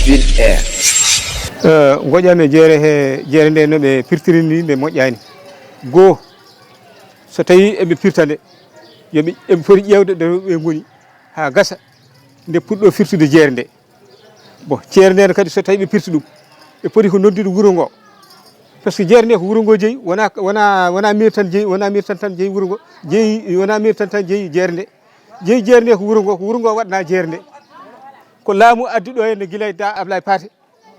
Winndere. Goƴami jeere he jeere nde no ɓe pirtirini nde moƴƴani. Goo so tawi eɓe pirta nde eɓe foti ƴewde nde ɓe goni ha gasa nde puɗɗo firtude jeere nde. Bon jeere nde kadi so tawi ɓe pirti ɗum ɓe poti ko noddude wuuro ngo par ce que jeere nde ko wuuro ngo jeeyi wona maire tan jeeyi wona maire tan jeeyi wuuro ngo jeeyi wona maire tan jeeyi jeere nde jeeyi jeere nde ko wuuro ngo waɗana jeere nde ko laamu addi ɗo henne guila da Ablaye Paté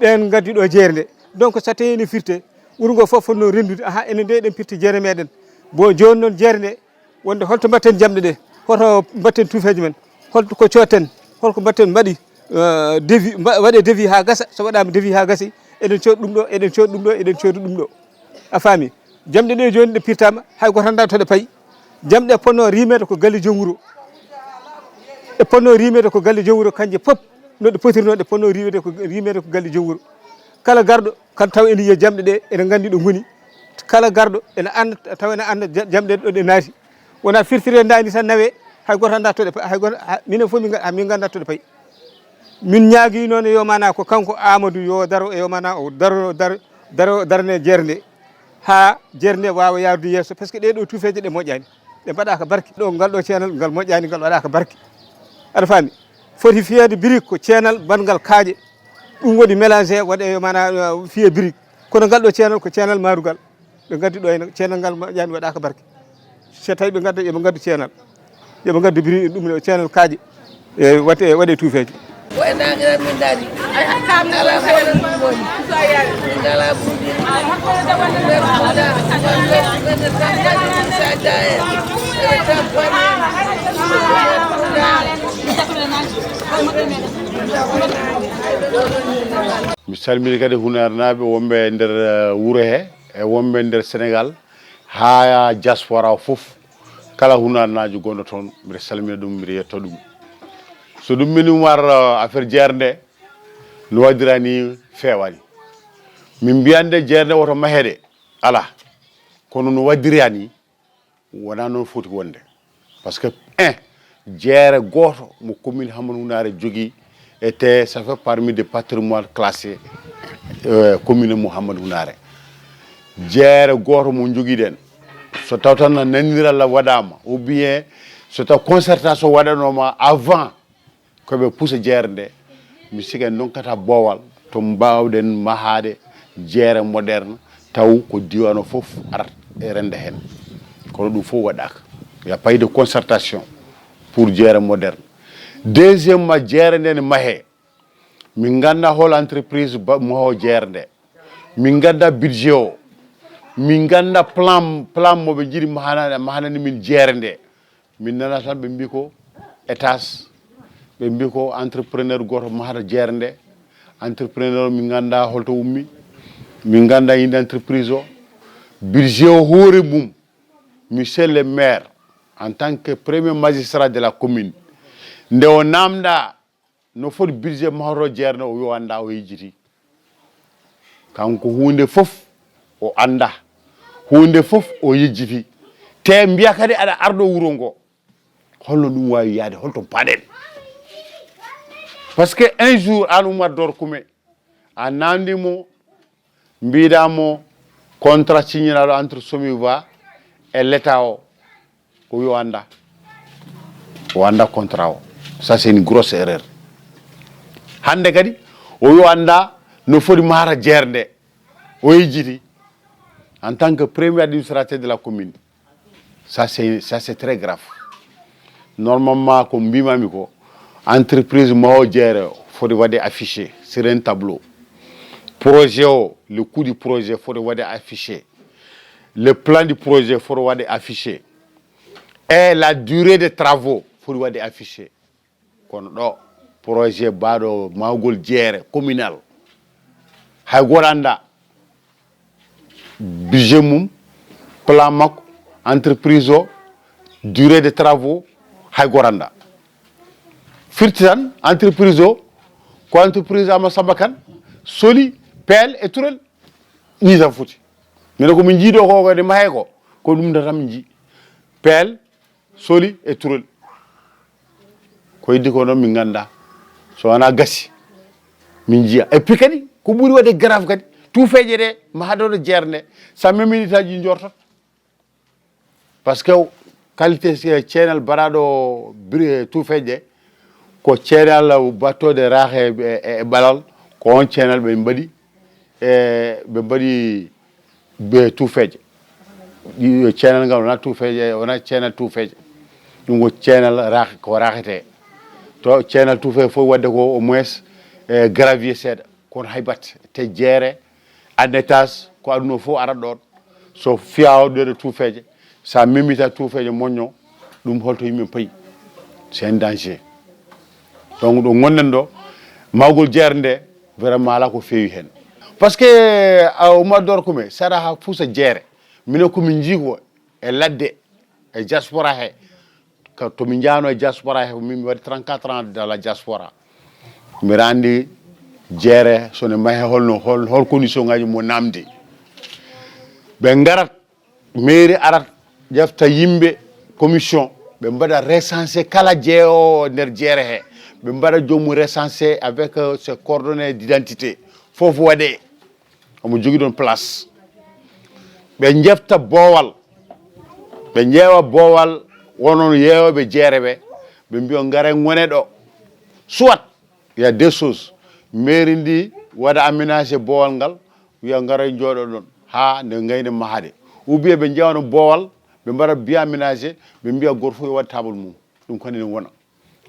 ɓen gaddi ɗo jeere nde donc so tawi ne firte wuuro ngo fof fonno rendude aha enen de eɗen pirti jeere meɗen bo joni noon jeere nde wonde holto mbatten jamɗe ɗe hoto mbatten tuufeje men holto ko cotten holko mbatten mbaɗi devis waɗe devis ha gasa so waɗama devis ha gasi eɗen coodi ɗum ɗo eɗen coodi ɗum ɗo eɗen coodi ɗum ɗo a faami jamɗe ɗe joni ɗe pirtama hay goto anda to ɗe paayi jamɗe ponno rimede ko galle joom wuuro ɗe ponno rimede ko galle joom wuuro kanje foof no ɗe potirno ɗe ponno rimede ko galle joom wuuro kala garɗo kala taw ene yiya jamɗe ɗe ene gandi ɗo goni kala garɗo ene anda taw ene anda jamɗe ɗo ɗe naati wona firtire dani tan nawe hay goto anda to ɗe hay goto minen foof min ganda to ɗe paayi min ñaagui noon yo mana ko kanko Amadou yo daro e yo mana o darane jeere nde ha jeere nde wawa yawde yeeso par ce que ɗeɗo tuufeje ɗe moƴƴani ɗe mbaɗaka barke ɗo ngal ɗo ceenal ngal moƴƴani ngal waɗaka barke aɗa faami foti fiyede brique ko ceenal bangal kaaƴe ɗum waɗi mélangé waɗe yo mana fiye brique kono ngal ɗo ceenal ko ceenal marugal ɓe gaddi ɗo henne ceenal ngal moƴƴani waɗaka barke so tawi ɓe gadda yoɓe gaddu ceenal yoɓe gaddu brique ɗum ceenal kaaƴe e waɗe tuufeje waynagira min dañi ala hoɗon boni min ngala ɓuuɗi mi salmini kadi hunaare naaɓe wonɓe nder wuuro he e wonɓe nder Sénégal ha diaspora o fof kala hunaare najo gonɗo toon mbiɗa salmina ɗum mbiɗa yetto ɗum so ɗum min war affaire jeere nde no waɗirani fewani min mbiyande jeere nde woto mahede ala kono no waɗirani wona noon foti wonde par ce que jeere goto mo commune Hammadou Hunaare jogui était ça fait parmi des patrimoine classé commune Hammadou Hunaare jeere goto mo joguiɗen so taw tan naniralla waɗama ou bien so taw concertation waɗanoma avant koɓe pousse jeere nde mi siga en donkata boowal to mbawɗen mahade jeere moderne taw ko diwan o fof arat e rende hen kono ɗum fof waɗaka y a pas de concertation pour jeere moderne deuxièmement jeere nde ne maahe min ganda hol entreprise maho jeere nde min ganda budget o min ganda plan moɓe jiiɗi mahanani min jeere nde min nana tan ɓe mbi ko étage ɓe mbi ko entrepreneur goto mahata jeere nde entrepreneur min ganda holto ummi min ganda inde entreprise o budget o hoore mum monsieur le maire en tant que premier magistrat de la commune nde o namda no foti budget mahoto jeere nde o wi o anda o yejjiti kanko hunde fof o anda hunde fof o yejjiti te mbiya kadi aɗa arɗo wuuro ngo holno ɗum wawi yaade holto paɗen par ce que un jour an Oumar Dor Kume a namdimo mbiɗamo contrat signinaɗo entre Somiva et l'état o wi o anda contrat o ça c'est une grosse erreur hande kadi o wi o anda no foti mahata jeere nde o yejjiti en tant que premier administrateur de la commune ça c'est très grave normalement ko mbimami ko entreprise maho jeere foti waɗe affiché sur un tableau projet o le coût du projet foti waɗe affiché le plan du projet foti waɗe affiché et la durée des travaux foti waɗe affiché kono ɗo projet baɗo mahgol jeere communal hay goto anda budget mum plan makko entreprise o durée des travaux hay goto anda firti tan entreprise o ko entreprise Ama Samba Kane soli pelle e turel ni tan foti minen komin jiiɗo ko de mahe ko ɗum tan min jii pelle soli e turel ko heddi ko noon min ganda so wona gasi min jiya et puis kadi ko ɓuri wade grave kadi tuufeeje ɗe ma haɗoɗo jeere nde sa meminitaji jortot par ce que qualité ceenal mbaɗaɗo tuufeeje ɗe ko ceenal battode raahe e ɓalal ko on ceenal ɓe mbaɗi ɓe mbaɗi be tuufeeje ceenal ngal wona tuufeeje wona ceenal tuufeeje ɗum ko ceenal ko raahete to ceenal tuufeeje fof wadde ko au moins gravier seeɗa kono hay batte te jeere en étage ko aduna fof arat ɗon so fiyawo ɗeɗo tuufeeje sa memita tuufeeje moñño ɗum holto yimɓe payi c'est un danger donc ɗo gonɗen ɗo mawgol jeere nde vraiment ala ko feewi hen par ce que umador kume saɗa ha fuusa jeere minen komin jiiko e ladde e diaspora he tomin jano e diaspora he min waɗi 34 ans dans la diaspora mbiɗa andi jeere sone mahe hol condition ngaji mo namde ɓe garat mairie arat ƴefta yimɓe commission ɓe mbaɗa recensé kala jeeyowo nder jeere he ɓe mbaɗa jomum recensé avec ses coordonnées d'identité fof waɗe omo jogui ɗon place ɓe jefta boowal ɓe ƴeewa boowal wonon yeeyoɓe jeere ɓe ɓe mbiya ngare gone ɗo soit il y a deux choses mairie ndi waɗa aménagé boowal ngal wiya ngara jooɗo ɗon ha nde gayde mahade ou bien ɓe ƴewano boowal ɓe mbaɗa bien aménagé ɓe mbiya goto fof yo waɗ table mum ɗum kadi ne wona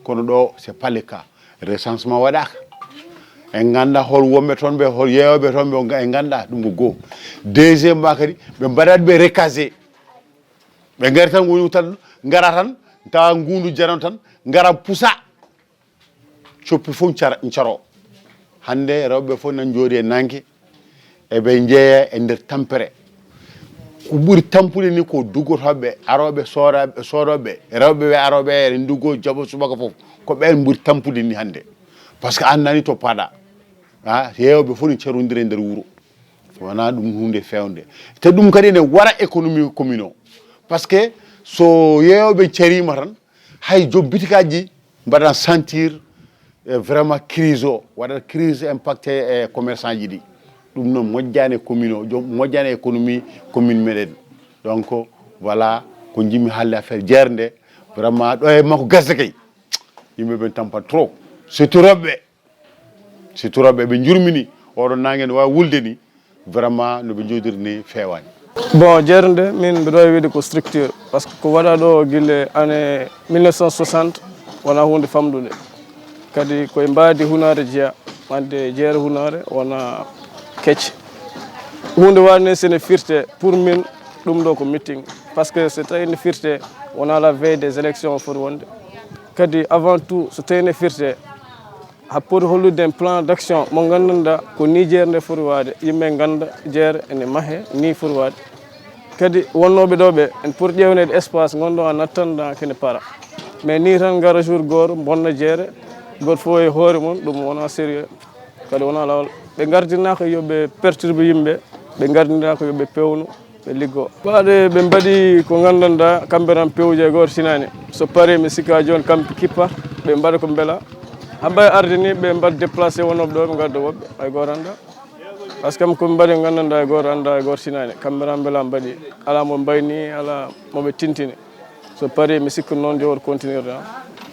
kono ɗo c'est pas le cas recensement waɗaka en ganda hol wonɓe toon ɓe hol yeeyoɓe toon ɓe en ganda ɗum ko goho deuxiémement kadi ɓe mbaɗat ɓe recasé ɓe gari tan woni tan gara tan tawa ngundu jaran tan gara pusa coppi fof caro hande rewɓe fof nan jooɗi e nangue eɓe jeeya e nder tampere ko ɓuuri tampude ni ko duggotoɓe aroɓe soodoɓe rewɓe ɓe aroɓe eɗen duggo jooɓo subaka foof ko ɓen ɓuuri tampude ni hande par ce que an nani to paɗa yewɓe fof ne carodiri e nder wuuro wona ɗum hunde fewde te ɗum kadi ne wara économie commune o par ce que so yewɓe carima tan hay joom bitikaji mbaɗan sentir vraiment crise o waɗat crise impacté e commerçant ji ɗi ɗum noon moƴƴani commune o moƴƴani économie commune meɗen donc voilà ko jimmi haalde affaire jeere nde vraiment ɗo e makko gasde kay yimɓe ɓe tampat trop surtout rewɓe ɓe jurmini oɗon nangue ne wawi wulde ni vraiment noɓe jodiri ni fewani bon jeere nde min mbiɗo wawi wiide ko structure par ce que ko waɗa ɗo guille année 1960 wona hunde famɗude kadi koye mbadi hunaare jeeya wadde jeere hunaare wona kecce hunde wanne sene firte pour min ɗum ɗo ko meeting par ce que so tawi ne firte wona la veille des élections foti wonde kadi avant tout so tawi ne firte ha poti hollude un plan d' action mo gandanɗa ko ni jeere nde foti wade yimɓe ganda jeere ene maahe ni foti wade kadi wonnoɓe ɗo ɓe en poti ƴewnede espace gonɗo a nattanɗa kene para mais ni tan gara jour goto bonna jeere goto fof e hoore mum ɗum wona sérieux kadi wona lawol ɓe gardinaka yoɓe perturbe yimɓe ɓe gardinaka yoɓe pewnu ɓe liggo ɓaɗe ɓe mbaɗi ko gandanɗa kamɓe tan pewje e goto sinani so paari mi sikka joni kamɓe kippa ɓe mbaɗa ko beela ha mbawi arde ni ɓe mbaɗa déplacé wonoɓe ɗo ɓe gadda woɓɓe hay goto anda par ce que koɓe mbaɗi gandanɗa e goto anda e goto sinani kamɓe tan beela mbaɗi ala mo mbayni ala moɓe tintini so paari mi sikka noon jowot continuer